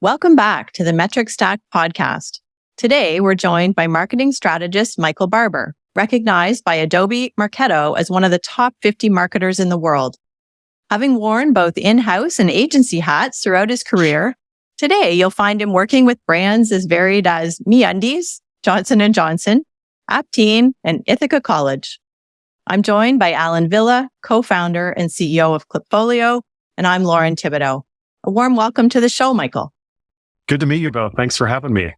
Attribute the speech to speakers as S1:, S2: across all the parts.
S1: Welcome back to the Metric Stack podcast. Today, we're joined by marketing strategist Michael Barber, recognized by Adobe Marketo as one of the top 50 marketers in the world. Having worn both in-house and agency hats throughout his career, today you'll find him working with brands as varied as MeUndies, Johnson & Johnson, Aptean, and Ithica College. I'm joined by Alan Villa, co-founder and CEO of Klipfolio, and I'm Lauren Thibodeau. A warm welcome to the show, Michael.
S2: Good to meet you both. Thanks for having me.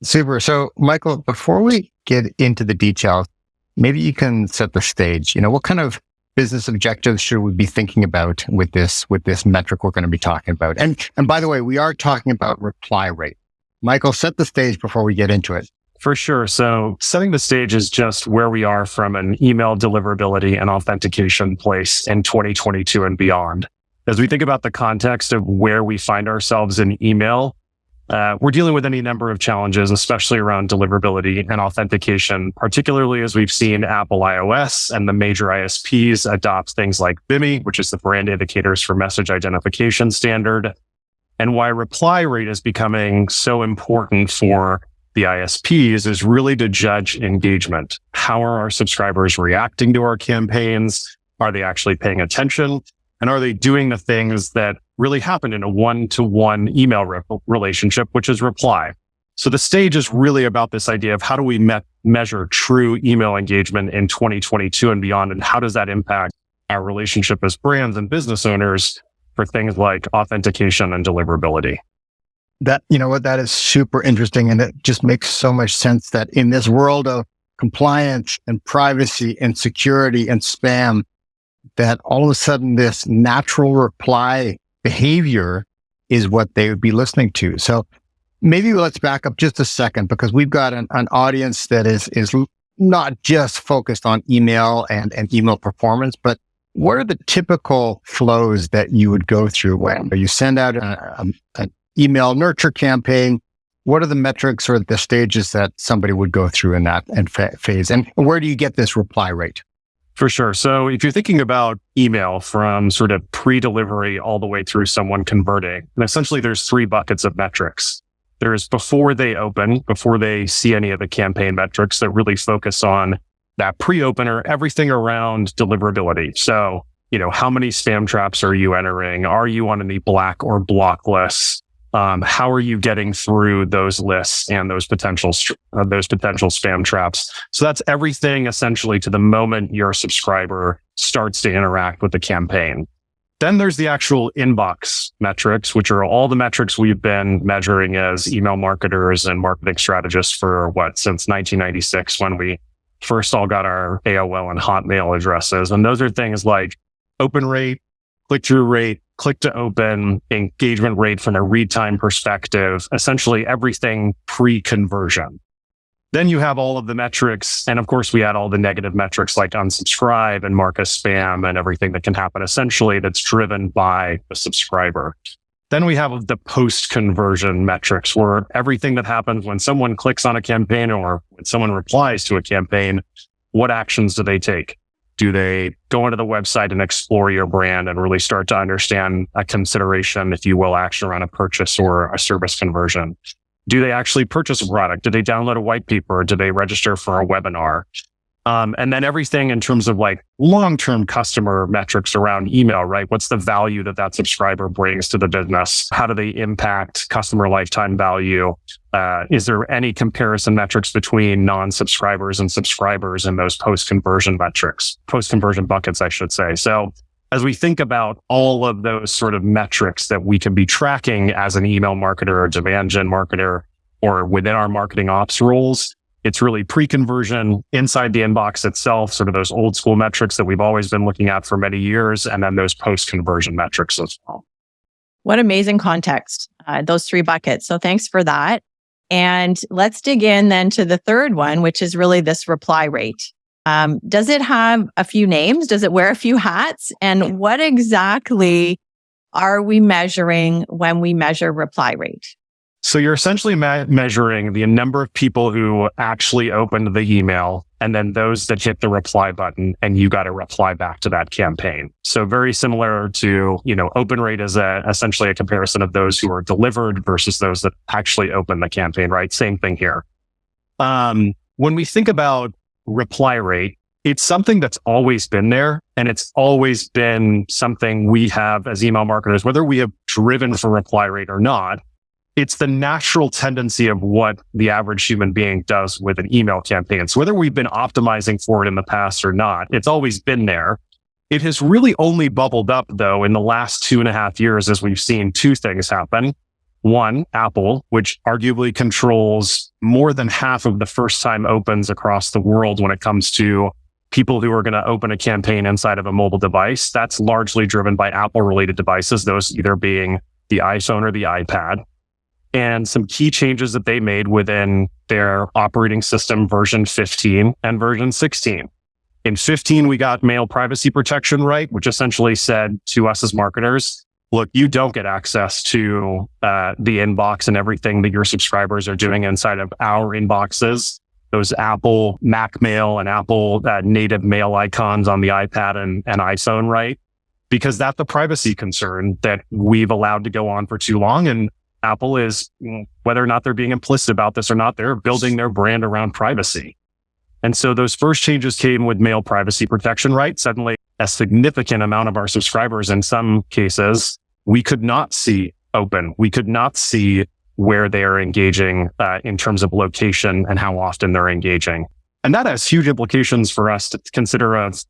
S3: Super. So, Michael, before we get into the details, maybe you can set the stage. What kind of business objectives should we be thinking about with this metric we're going to be talking about? And by the way, we are talking about reply rate. Michael, set the stage before we get into it.
S2: For sure. So setting the stage is just where we are from an email deliverability and authentication place in 2022 and beyond. As we think about the context of where we find ourselves in email, we're dealing with any number of challenges, especially around deliverability and authentication, particularly as we've seen Apple iOS and the major ISPs adopt things like BIMI, which is the brand indicators for message identification standard, and why reply rate is becoming so important for the ISPs is really to judge engagement. How are our subscribers reacting to our campaigns? Are they actually paying attention? And are they doing the things that really happen in a one-to-one email relationship, which is reply? So the stage is really about this idea of how do we measure true email engagement in 2022 and beyond, and how does that impact our relationship as brands and business owners for things like authentication and deliverability?
S3: That is super interesting. And it just makes so much sense that in this world of compliance and privacy and security and spam, that all of a sudden this natural reply behavior is what they would be listening to. So maybe let's back up just a second, because we've got an audience that is not just focused on email and email performance, but what are the typical flows that you would go through when you send out an email nurture campaign? What are the metrics or the stages that somebody would go through in that phase? And where do you get this reply rate?
S2: For sure. So if you're thinking about email from sort of pre-delivery all the way through someone converting, and essentially there's three buckets of metrics. There's before they open, before they see any of the campaign metrics that really focus on that pre-opener, everything around deliverability. So, how many spam traps are you entering? Are you on any black or block lists? How are you getting through those lists and those potential spam traps? So that's everything essentially to the moment your subscriber starts to interact with the campaign. Then there's the actual inbox metrics, which are all the metrics we've been measuring as email marketers and marketing strategists for since 1996, when we first all got our AOL and Hotmail addresses. And those are things like open rate, click-through rate, click to open, engagement rate from a read time perspective, essentially everything pre-conversion. Then you have all of the metrics. And of course, we add all the negative metrics like unsubscribe and mark as spam and everything that can happen essentially that's driven by the subscriber. Then we have the post-conversion metrics, where everything that happens when someone clicks on a campaign or when someone replies to a campaign, what actions do they take? Do they go onto the website and explore your brand and really start to understand a consideration, if you will, action around a purchase or a service conversion? Do they actually purchase a product? Do they download a white paper? Do they register for a webinar? And then everything in terms of like long-term customer metrics around email, right? What's the value that subscriber brings to the business? How do they impact customer lifetime value? Is there any comparison metrics between non-subscribers and subscribers in those post-conversion buckets, I should say. So as we think about all of those sort of metrics that we can be tracking as an email marketer or demand gen marketer or within our marketing ops roles, it's really pre-conversion inside the inbox itself, sort of those old school metrics that we've always been looking at for many years, and then those post-conversion metrics as well.
S1: What amazing context, those three buckets. So thanks for that. And let's dig in then to the third one, which is really this reply rate. Does it have a few names? Does it wear a few hats? And what exactly are we measuring when we measure reply rate?
S2: So you're essentially measuring the number of people who actually opened the email and then those that hit the reply button and you got to reply back to that campaign. So very similar to, open rate is essentially a comparison of those who are delivered versus those that actually open the campaign, right? Same thing here. When we think about reply rate, it's something that's always been there, and it's always been something we have as email marketers, whether we have driven for reply rate or not. It's the natural tendency of what the average human being does with an email campaign. So whether we've been optimizing for it in the past or not, it's always been there. It has really only bubbled up, though, in the last 2.5 years as we've seen two things happen. One, Apple, which arguably controls more than half of the first-time opens across the world when it comes to people who are going to open a campaign inside of a mobile device. That's largely driven by Apple-related devices, those either being the iPhone or the iPad. And some key changes that they made within their operating system version 15 and version 16. In 15, we got mail privacy protection right, which essentially said to us as marketers, look, you don't get access to the inbox and everything that your subscribers are doing inside of our inboxes. Those Apple Mac Mail and Apple native mail icons on the iPad and iPhone, right? Because that's the privacy concern that we've allowed to go on for too long. And Apple is, whether or not they're being implicit about this or not, they're building their brand around privacy. And so those first changes came with mail privacy protection, right? Suddenly, a significant amount of our subscribers, in some cases, we could not see open. We could not see where they are engaging in terms of location and how often they're engaging. And that has huge implications for us to consider of,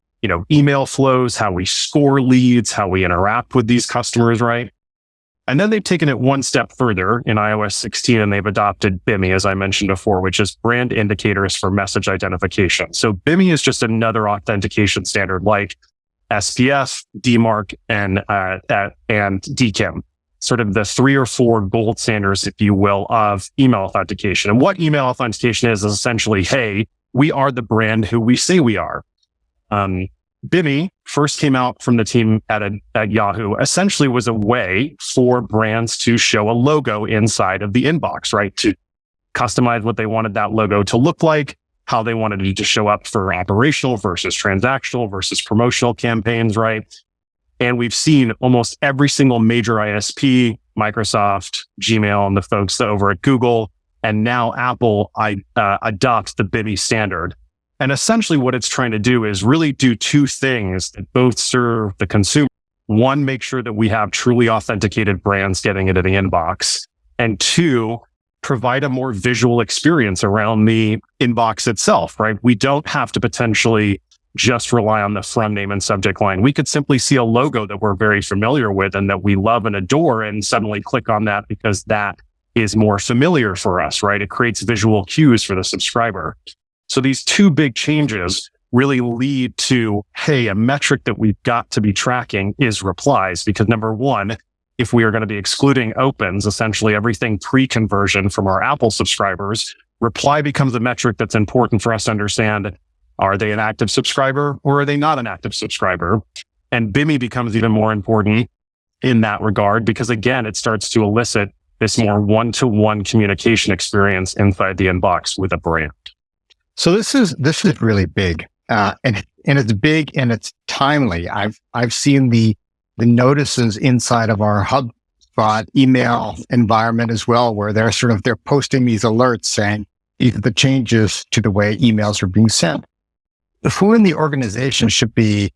S2: email flows, how we score leads, how we interact with these customers, right? And then they've taken it one step further in iOS 16 and they've adopted BIMI, as I mentioned before, which is brand indicators for message identification. So BIMI is just another authentication standard like SPF, DMARC, and DKIM. Sort of the 3 or 4 gold standards, if you will, of email authentication. And what email authentication is essentially, hey, we are the brand who we say we are. BIMI first came out from the team at Yahoo, essentially was a way for brands to show a logo inside of the inbox, right? To customize what they wanted that logo to look like, how they wanted it to show up for operational versus transactional versus promotional campaigns, right? And we've seen almost every single major ISP, Microsoft, Gmail, and the folks over at Google, and now Apple adopt the BIMI standard. And essentially what it's trying to do is really do two things that both serve the consumer. One, make sure that we have truly authenticated brands getting into the inbox. And two, provide a more visual experience around the inbox itself, right? We don't have to potentially just rely on the from name and subject line. We could simply see a logo that we're very familiar with and that we love and adore and suddenly click on that because that is more familiar for us, right? It creates visual cues for the subscriber. So these two big changes really lead to, hey, a metric that we've got to be tracking is replies, because number one, if we are going to be excluding opens, essentially everything pre-conversion from our Apple subscribers, reply becomes a metric that's important for us to understand. Are they an active subscriber or are they not an active subscriber? And BIMI becomes even more important in that regard because, again, it starts to elicit this more one-to-one communication experience inside the inbox with a brand.
S3: So this is really big, and it's big and it's timely. I've seen the notices inside of our HubSpot email environment as well, where they're posting these alerts saying these are the changes to the way emails are being sent. Who in the organization should be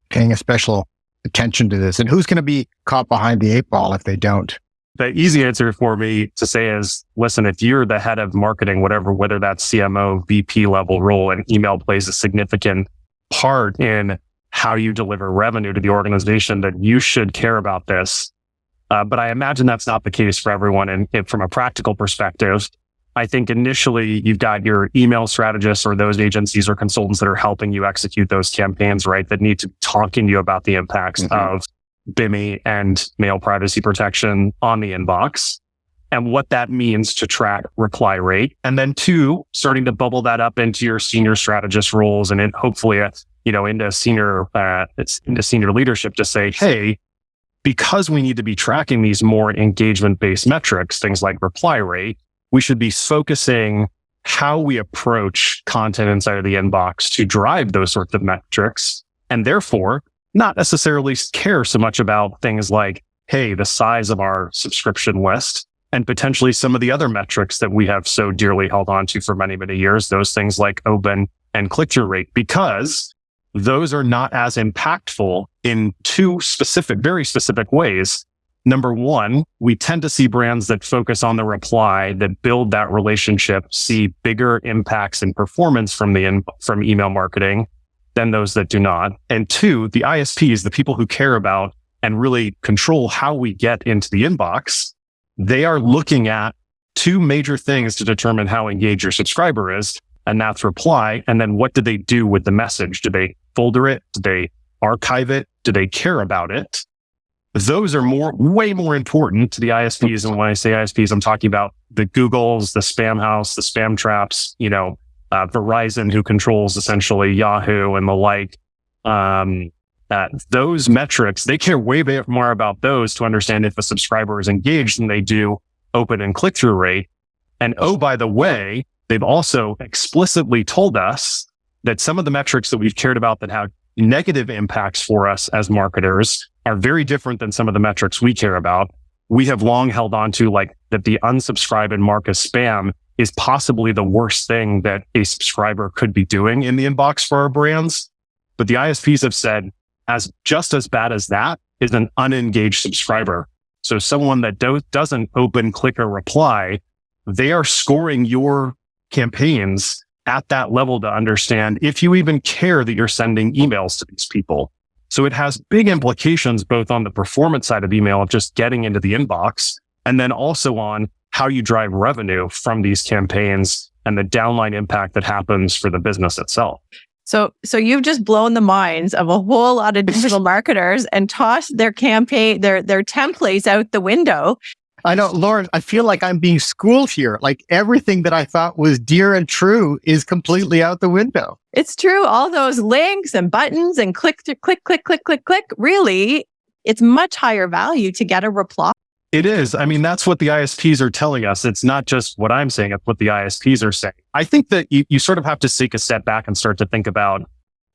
S3: paying a special attention to this, and who's going to be caught behind the 8 ball if they don't?
S2: The easy answer for me to say is, listen, if you're the head of marketing, whether that's CMO, VP level role, and email plays a significant part in how you deliver revenue to the organization, that you should care about this. But I imagine that's not the case for everyone. And from a practical perspective, I think initially you've got your email strategists or those agencies or consultants that are helping you execute those campaigns, right? That need to be talking to you about the impacts of BIMI and mail privacy protection on the inbox and what that means to track reply rate. And then two, starting to bubble that up into your senior strategist roles and hopefully, into senior leadership to say, hey, because we need to be tracking these more engagement-based metrics, things like reply rate, we should be focusing how we approach content inside of the inbox to drive those sorts of metrics, and therefore not necessarily care so much about things like, hey, the size of our subscription list, and potentially some of the other metrics that we have so dearly held on to for many, many years, those things like open and click-through rate, because those are not as impactful in two very specific ways. Number one, we tend to see brands that focus on the reply, that build that relationship, see bigger impacts in performance from email marketing than those that do not. And two, the ISPs, the people who care about and really control how we get into the inbox, they are looking at two major things to determine how engaged your subscriber is, and that's reply. And then what do they do with the message? Do they folder it? Do they archive it? Do they care about it? Those are way more important to the ISPs. And when I say ISPs, I'm talking about the Googles, the Spam House, the Spam Traps, Verizon, who controls essentially Yahoo and the like. Those metrics, they care way more about those to understand if a subscriber is engaged than they do open and click-through rate. And oh, by the way, they've also explicitly told us that some of the metrics that we've cared about that have negative impacts for us as marketers are very different than some of the metrics we care about. We have long held on to that the unsubscribe and mark as spam is possibly the worst thing that a subscriber could be doing in the inbox for our brands. But the ISPs have said, just as bad as that is an unengaged subscriber. So someone that doesn't open, click, or reply, they are scoring your campaigns at that level to understand if you even care that you're sending emails to these people. So it has big implications both on the performance side of email of just getting into the inbox, and then also on how you drive revenue from these campaigns and the downline impact that happens for the business itself.
S1: So you've just blown the minds of a whole lot of digital marketers and tossed their campaign, their templates out the window.
S3: I know, Lauren, I feel like I'm being schooled here. Like everything that I thought was dear and true is completely out the window.
S1: It's true. All those links and buttons and click. Really, it's much higher value to get a reply.
S2: It is. I mean, that's what the ISPs are telling us. It's not just what I'm saying, it's what the ISPs are saying. I think that you sort of have to take a step back and start to think about,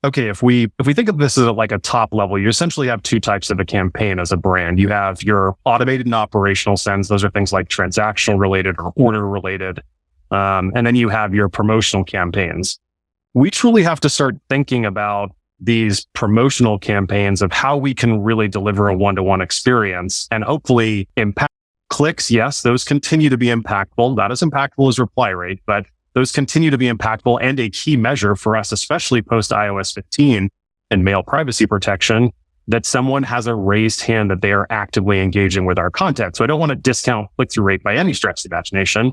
S2: okay, if we think of this as like a top level, you essentially have two types of a campaign as a brand. You have your automated and operational sends. Those are things like transactional related or order related. And then you have your promotional campaigns. We truly have to start thinking about these promotional campaigns of how we can really deliver a one-to-one experience and hopefully impact clicks. Yes, those continue to be impactful. Not as impactful as reply rate, but those continue to be impactful and a key measure for us, especially post iOS 15 and mail privacy protection, that someone has a raised hand that they are actively engaging with our content. So I don't want to discount click-through rate by any stretch of the imagination,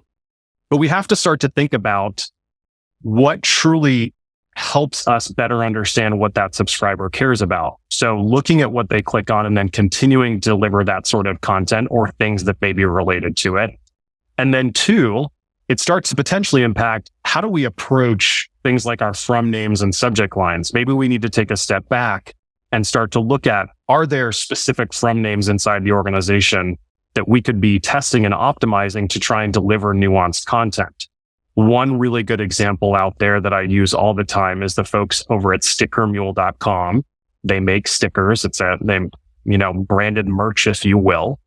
S2: but we have to start to think about what truly helps us better understand what that subscriber cares about. So looking at what they click on and then continuing to deliver that sort of content or things that may be related to it. And then two, it starts to potentially impact how do we approach things like our from names and subject lines. Maybe we need to take a step back and start to look at, are there specific from names inside the organization that we could be testing and optimizing to try and deliver nuanced content? One really good example out there that I use all the time is the folks over at stickermule.com. They make stickers. It's branded merch, if you will.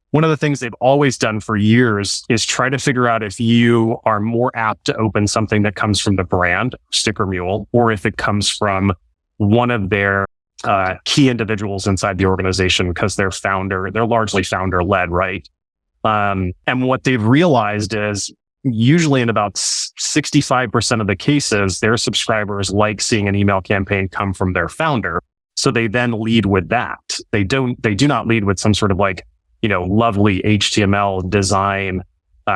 S2: One of the things they've always done for years is try to figure out if you are more apt to open something that comes from the brand, Sticker Mule, or if it comes from one of their key individuals inside the organization because they're largely founder led, right? And what they've realized is usually in about 65% of the cases, their subscribers like seeing an email campaign come from their founder. So they then lead with that. They do not lead with some sort of lovely HTML design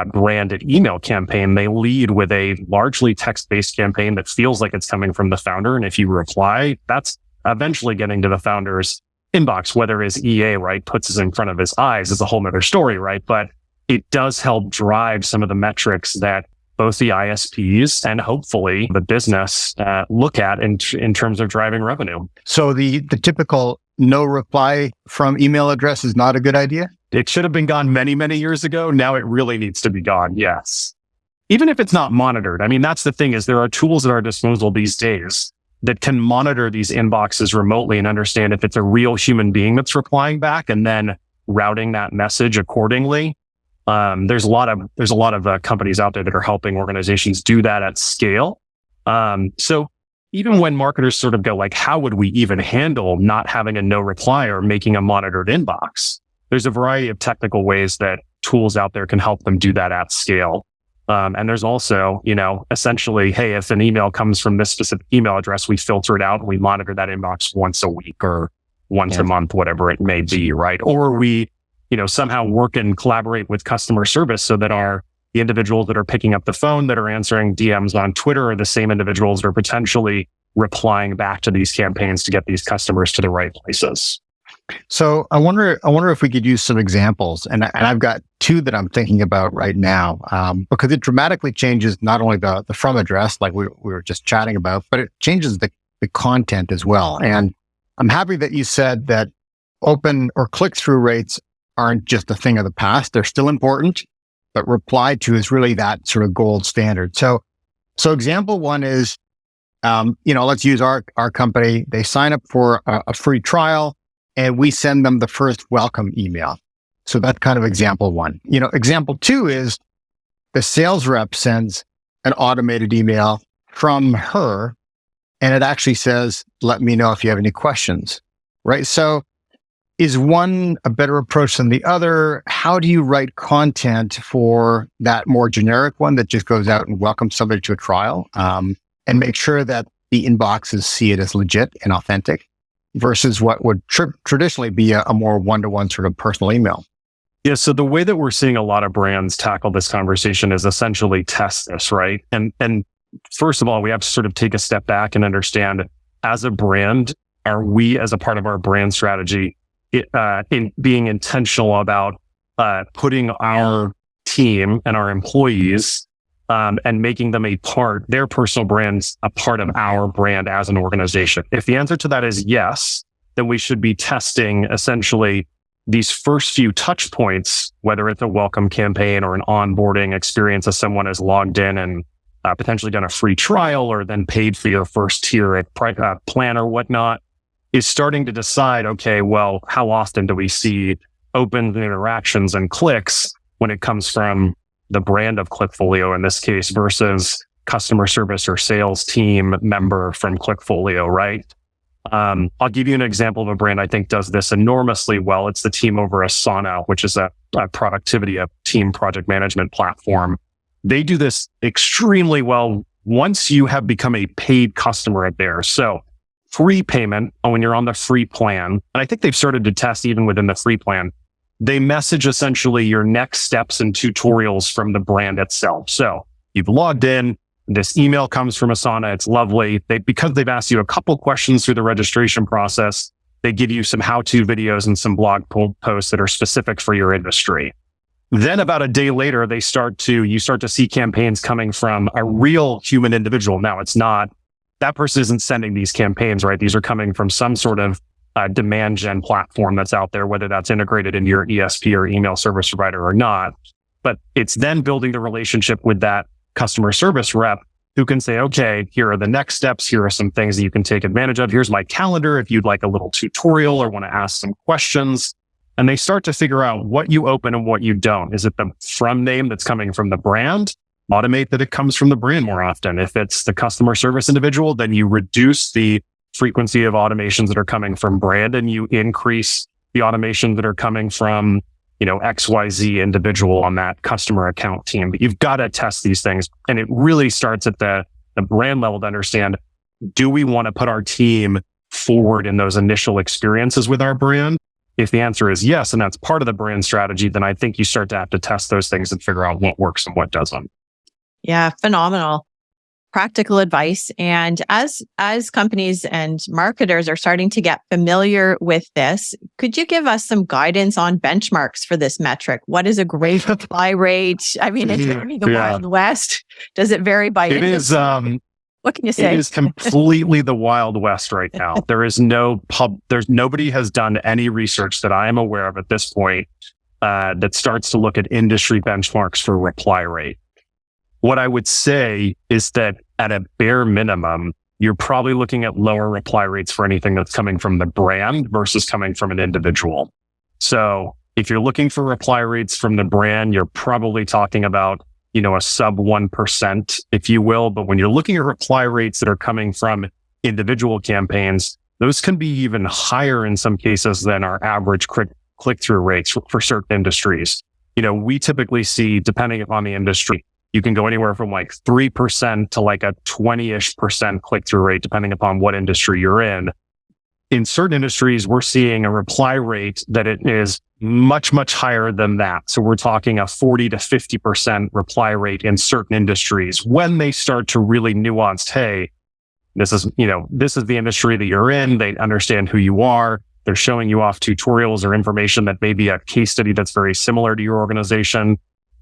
S2: branded email campaign. They lead with a largely text-based campaign that feels like it's coming from the founder. And if you reply, that's eventually getting to the founder's inbox. Whether his EA, right, puts it in front of his eyes is a whole nother story, right? But it does help drive some of the metrics that both the ISPs and hopefully the business look at in terms of driving revenue.
S3: So the typical no reply from email address is not a good idea?
S2: It should have been gone many, many years ago. Now it really needs to be gone. Yes. Even if it's not monitored. I mean, that's the thing is there are tools at our disposal these days that can monitor these inboxes remotely and understand if it's a real human being that's replying back and then routing that message accordingly. There's a lot of companies out there that are helping organizations do that at scale. So even when marketers sort of go like, how would we even handle not having a no reply or making a monitored inbox? There's a variety of technical ways that tools out there can help them do that at scale. And there's also, essentially, hey, if an email comes from this specific email address, we filter it out and we monitor that inbox once a week or once a month, whatever it may be, right? Or we, somehow work and collaborate with customer service so that the individuals that are picking up the phone, that are answering DMs on Twitter are the same individuals that are potentially replying back to these campaigns to get these customers to the right places.
S3: So I wonder if we could use some examples, and I've got two that I'm thinking about right now, because it dramatically changes not only the from address, like we were just chatting about, but it changes the content as well. And I'm happy that you said that open or click-through rates aren't just a thing of the past; they're still important, but reply to is really that sort of gold standard. So example one is, let's use our company. They sign up for a free trial, and we send them the first welcome email. So that's kind of example one. Example two is the sales rep sends an automated email from her, and it actually says, let me know if you have any questions, right? So is one a better approach than the other? How do you write content for that more generic one that just goes out and welcomes somebody to a trial, and make sure that the inboxes see it as legit and authentic versus what would traditionally be a more one-to-one sort of personal email?
S2: Yeah. So the way that we're seeing a lot of brands tackle this conversation is essentially test this, right? And first of all, we have to sort of take a step back and understand, as a brand, are we, as a part of our brand strategy, in being intentional about putting our team and our employees and making them their personal brands, a part of our brand as an organization? If the answer to that is yes, then we should be testing essentially these first few touch points, whether it's a welcome campaign or an onboarding experience as someone has logged in and potentially done a free trial or then paid for your first tier plan or whatnot, is starting to decide, okay, well, how often do we see open interactions and clicks when it comes from the brand of Klipfolio in this case versus customer service or sales team member from Klipfolio, right? I'll give you an example of a brand I think does this enormously well. It's the team over Asana, which is a productivity, a team project management platform. They do this extremely well once you have become a paid customer at theirs. So free payment when you're on the free plan, and I think they've started to test even within the free plan, they message essentially your next steps and tutorials from the brand itself. So you've logged in, this email comes from Asana, it's lovely. Because they've asked you a couple questions through the registration process, they give you some how-to videos and some blog posts that are specific for your industry. Then about a day later, you start to see campaigns coming from a real human individual. Now that person isn't sending these campaigns, right? These are coming from some sort of demand gen platform that's out there, whether that's integrated into your ESP or email service provider or not. But it's then building the relationship with that customer service rep who can say, okay, here are the next steps. Here are some things that you can take advantage of. Here's my calendar if you'd like a little tutorial or want to ask some questions. And they start to figure out what you open and what you don't. Is it the from name that's coming from the brand? Automate that it comes from the brand more often. If it's the customer service individual, then you reduce the frequency of automations that are coming from brand and you increase the automations that are coming from, XYZ individual on that customer account team. But you've got to test these things. And it really starts at the brand level to understand, do we want to put our team forward in those initial experiences with our brand? If the answer is yes, and that's part of the brand strategy, then I think you start to have to test those things and figure out what works and what doesn't.
S1: Yeah, phenomenal. Practical advice. And as companies and marketers are starting to get familiar with this, could you give us some guidance on benchmarks for this metric? What is a great reply rate? I mean, it's the Wild West. Does it vary by industry? What can you say?
S2: It is completely the Wild West right now. There's nobody has done any research that I am aware of at this point that starts to look at industry benchmarks for reply rate. What I would say is that at a bare minimum, you're probably looking at lower reply rates for anything that's coming from the brand versus coming from an individual. So if you're looking for reply rates from the brand, you're probably talking about, a sub 1%, if you will. But when you're looking at reply rates that are coming from individual campaigns, those can be even higher in some cases than our average click-through rates for certain industries. We typically see, depending upon the industry, you can go anywhere from like 3% to like a 20-ish% click-through rate, depending upon what industry you're in. In certain industries, we're seeing a reply rate that it is much, much higher than that. So we're talking a 40 to 50% reply rate in certain industries when they start to really nuance, hey, this is the industry that you're in. They understand who you are. They're showing you off tutorials or information that may be a case study that's very similar to your organization.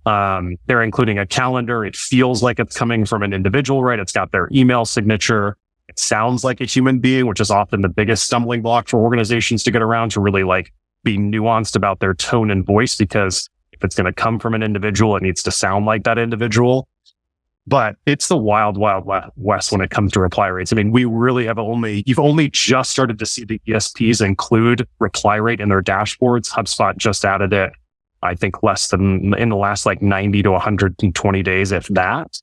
S2: They're including a calendar. It feels like it's coming from an individual, right? It's got their email signature. It sounds like a human being, which is often the biggest stumbling block for organizations to get around to really be nuanced about their tone and voice, because if it's going to come from an individual, it needs to sound like that individual. But it's the wild, wild west when it comes to reply rates. I mean, we really you've only just started to see the ESPs include reply rate in their dashboards. HubSpot just added it, I think, less than in the last 90 to 120 days, if that.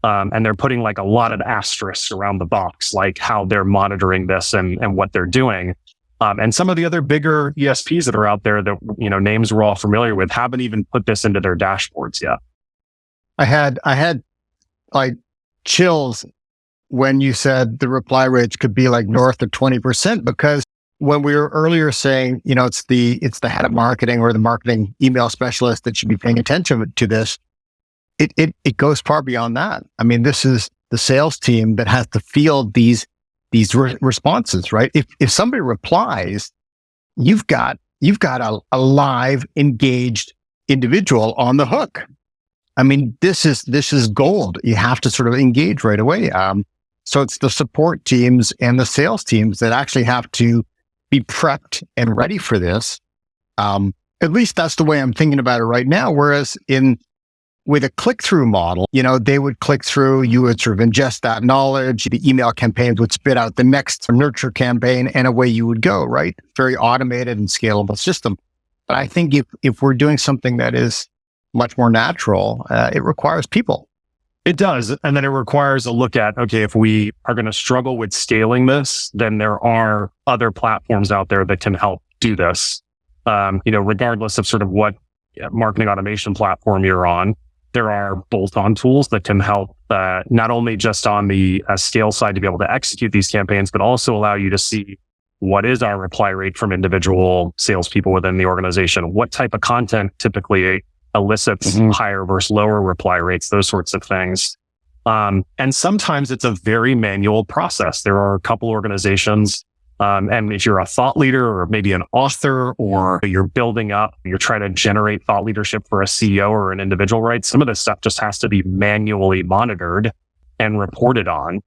S2: And they're putting a lot of asterisks around the box, like how they're monitoring this and what they're doing. And some of the other bigger ESPs that are out there that, names we're all familiar with haven't even put this into their dashboards yet.
S3: I had chills when you said the reply rates could be north of 20%, because when we were earlier saying, it's the head of marketing or the marketing email specialist that should be paying attention to this, it goes far beyond that. I mean, this is the sales team that has to field these responses, right? If somebody replies, you've got a live, engaged individual on the hook. I mean, this is gold. You have to sort of engage right away. So it's the support teams and the sales teams that actually have to be prepped and ready for this. At least that's the way I'm thinking about it right now. Whereas with a click-through model, they would click through, you would sort of ingest that knowledge, the email campaigns would spit out the next nurture campaign, and away you would go, right? Very automated and scalable system. But I think if we're doing something that is much more natural, it requires people.
S2: It does. And then it requires a look at, okay, if we are going to struggle with scaling this, then there are other platforms out there that can help do this. Regardless of sort of what marketing automation platform you're on, there are bolt-on tools that can help not only just on the scale side to be able to execute these campaigns, but also allow you to see what is our reply rate from individual salespeople within the organization. What type of content typically elicits higher versus lower reply rates, those sorts of things. And sometimes it's a very manual process. There are a couple organizations, and if you're a thought leader or maybe an author, or you're building up, you're trying to generate thought leadership for a CEO or an individual, right? Some of this stuff just has to be manually monitored and reported on.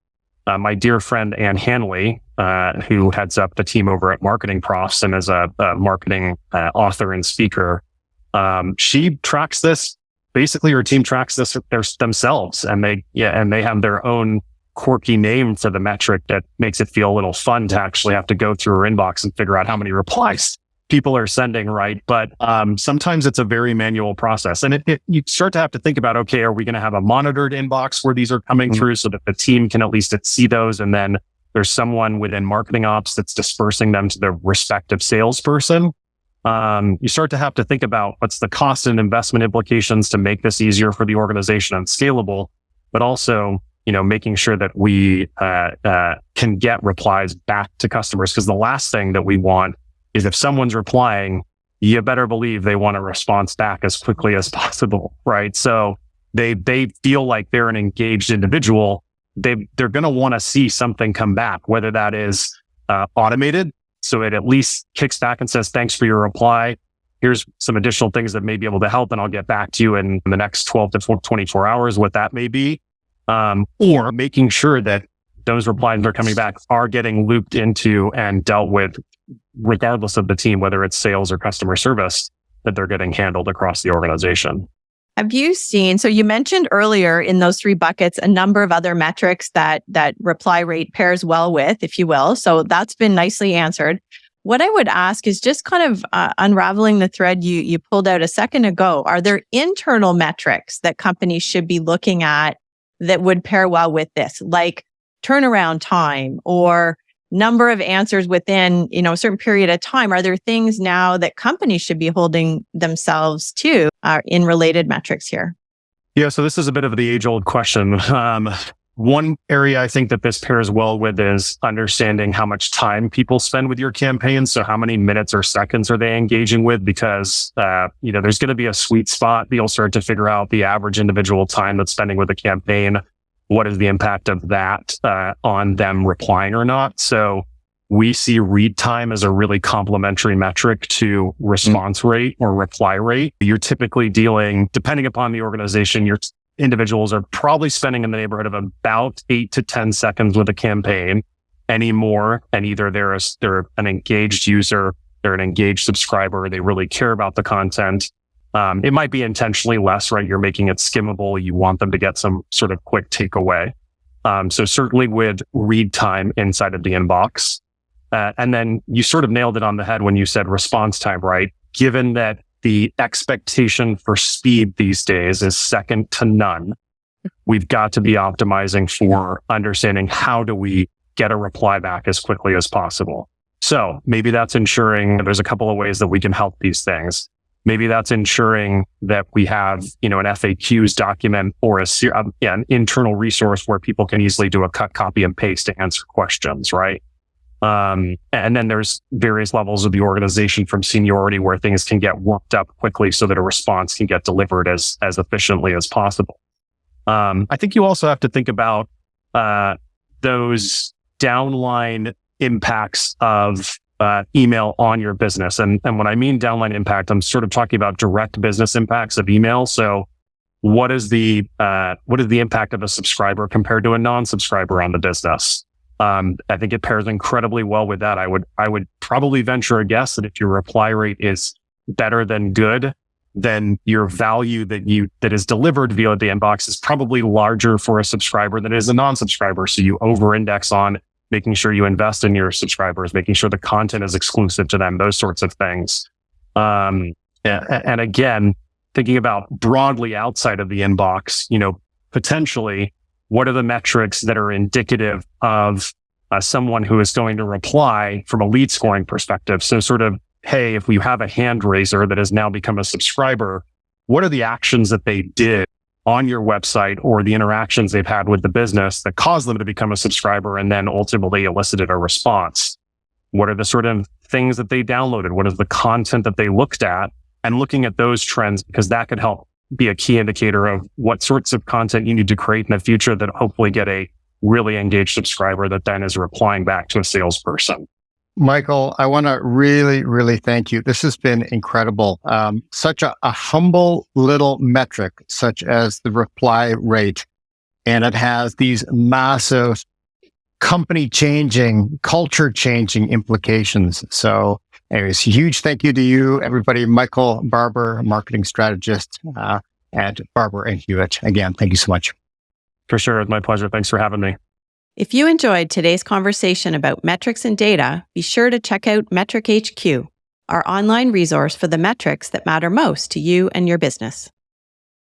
S2: My dear friend, Ann Hanley, who heads up the team over at Marketing Profs and is a marketing author and speaker, she tracks this. Basically, her team tracks this themselves, and they have their own quirky name for the metric that makes it feel a little fun to actually have to go through her inbox and figure out how many replies people are sending, right? But sometimes it's a very manual process, and you start to have to think about, okay, are we going to have a monitored inbox where these are coming through so that the team can at least see those, and then there's someone within marketing ops that's dispersing them to the respective salesperson. You start to have to think about what's the cost and investment implications to make this easier for the organization and scalable, but also, making sure that we can get replies back to customers. Because the last thing that we want is, if someone's replying, you better believe they want a response back as quickly as possible, right? So they feel like they're an engaged individual. They're going to want to see something come back, whether that is automated, so it at least kicks back and says, thanks for your reply. Here's some additional things that may be able to help, and I'll get back to you in the next 12 to 24 hours, what that may be. or making sure that those replies that are coming back are getting looped into and dealt with, regardless of the team, whether it's sales or customer service, that they're getting handled across the organization.
S1: Have you seen, so you mentioned earlier in those three buckets, a number of other metrics that reply rate pairs well with, if you will. So that's been nicely answered. What I would ask is just kind of unraveling the thread you pulled out a second ago. Are there internal metrics that companies should be looking at that would pair well with this, like turnaround time or number of answers within, a certain period of time? Are there things now that companies should be holding themselves to in related metrics here?
S2: Yeah, so this is a bit of the age-old question. One area I think that this pairs well with is understanding how much time people spend with your campaign. So how many minutes or seconds are they engaging with? Because, there's going to be a sweet spot. You'll start to figure out the average individual time that's spending with a campaign. What is the impact of that on them replying or not? So we see read time as a really complementary metric to response rate or reply rate. You're typically dealing, depending upon the organization, your individuals are probably spending in the neighborhood of about 8 to 10 seconds with a campaign, any more. And either they're an engaged user, they're an engaged subscriber, they really care about the content. It might be intentionally less, right? You're making it skimmable. You want them to get some sort of quick takeaway. So certainly with read time inside of the inbox. And then you sort of nailed it on the head when you said response time, right? Given that the expectation for speed these days is second to none, we've got to be optimizing for understanding how do we get a reply back as quickly as possible. So maybe that's ensuring there's a couple of ways that we can help these things. Maybe that's ensuring that we have, an FAQs document or an internal resource where people can easily do a cut, copy, and paste to answer questions, right? And then there's various levels of the organization from seniority where things can get worked up quickly so that a response can get delivered as efficiently as possible. I think you also have to think about those downline impacts of email on your business. And when I mean downline impact, I'm sort of talking about direct business impacts of email. So what is the impact of a subscriber compared to a non-subscriber on the business? I think it pairs incredibly well with that. I would probably venture a guess that if your reply rate is better than good, then your value that is delivered via the inbox is probably larger for a subscriber than it is a non-subscriber. So you over-index on making sure you invest in your subscribers, making sure the content is exclusive to them, those sorts of things. And again, thinking about broadly outside of the inbox, potentially, what are the metrics that are indicative of someone who is going to reply from a lead scoring perspective? So sort of, hey, if we have a hand raiser that has now become a subscriber, what are the actions that they did on your website or the interactions they've had with the business that caused them to become a subscriber and then ultimately elicited a response? What are the sort of things that they downloaded? What is the content that they looked at? And looking at those trends, because that could help be a key indicator of what sorts of content you need to create in the future that hopefully get a really engaged subscriber that then is replying back to a salesperson.
S3: Michael, I want to really, really thank you. This has been incredible. Such a humble little metric, such as the reply rate, and it has these massive company-changing, culture-changing implications. So anyways, huge thank you to you, everybody. Michael Barber, marketing strategist at Barber and Hewitt. Again, thank you so much.
S2: For sure. It's my pleasure. Thanks for having me.
S1: If you enjoyed today's conversation about metrics and data, be sure to check out Metric HQ, our online resource for the metrics that matter most to you and your business.